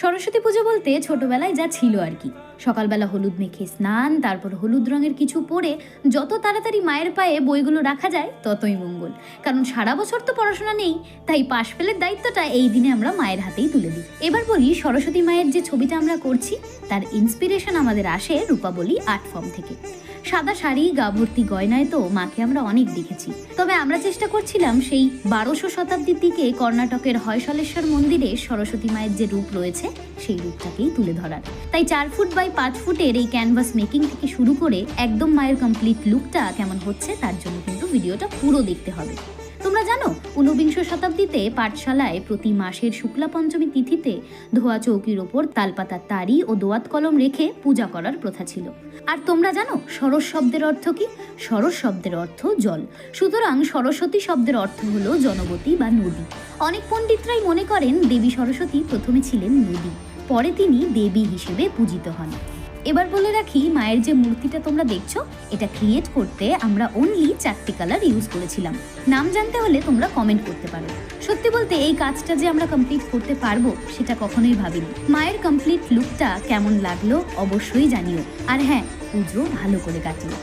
সরস্বতী পুজো বলতে ছোটবেলায় যা ছিল আর কি। সকালবেলা হলুদ মেখে স্নান, তারপর হলুদ রঙের কিছু পরে যত তাড়াতাড়ি মায়ের পায়ে বইগুলো রাখা যায় ততই মঙ্গল। কারণ সারা বছর তো পড়াশোনা নেই, তাই পাশ ফেলের দায়িত্বটা এই দিনে আমরা মায়ের হাতেই তুলে দিই। এবার বলি, সরস্বতী মায়ের যে ছবিটা আমরা করছি তার ইন্সপিরেশন আমাদের আসে রূপাবলী আর্ট ফর্ম থেকে। সাদা শাড়ি, গা ভর্তি গয়নায় তো মাকে আমরা অনেক দেখেছি, তবে আমরা চেষ্টা করছিলাম সেই 1200 শতাব্দীর দিকে কর্ণাটকের হয়সলেশ্বর মন্দিরে সরস্বতী মায়ের যে রূপ রয়েছে সেই রূপটাকেই তুলে ধরার। তাই 4 ফুট বাই 5 ফুটের এই ক্যানভাস মেকিং থেকে শুরু করে একদম মায়ের কমপ্লিট লুকটা কেমন হচ্ছে তার জন্য কিন্তু ভিডিওটা পুরো দেখতে হবে। তোমরা জানো, 19বিংশ শতাব্দীতে পাঠশালায় প্রতি মাসের শুক্লা পঞ্চমী তিথিতে ধোয়া চৌকির ওপর তালপাতার তারি ও দোয়াত কলম রেখে পূজা করার প্রথা ছিল। আর তোমরা জানো সরস শব্দের অর্থ কি? সরস শব্দের অর্থ জল। সুতরাং সরস্বতী শব্দের অর্থ হলো জনবতী বা নদী। অনেক পণ্ডিতরাই মনে করেন দেবী সরস্বতী প্রথমে ছিলেন নদী, পরে তিনি দেবী হিসেবে পূজিত হন। এবার বলে রাখি, মায়ের যে মূর্তিটা তোমরা দেখছো, এটা ক্রিয়েট করতে আমরা অনলি 4টে কালার ইউজ করেছিলাম। নাম জানতে হলে তোমরা কমেন্ট করতে পারো। সত্যি বলতে এই কাজটা যে আমরা কমপ্লিট করতে পারবো সেটা কখনোই ভাবিনি। মায়ের কমপ্লিট লুকটা কেমন লাগলো অবশ্যই জানিও। আর হ্যাঁ, পুজো ভালো করে কাটিও।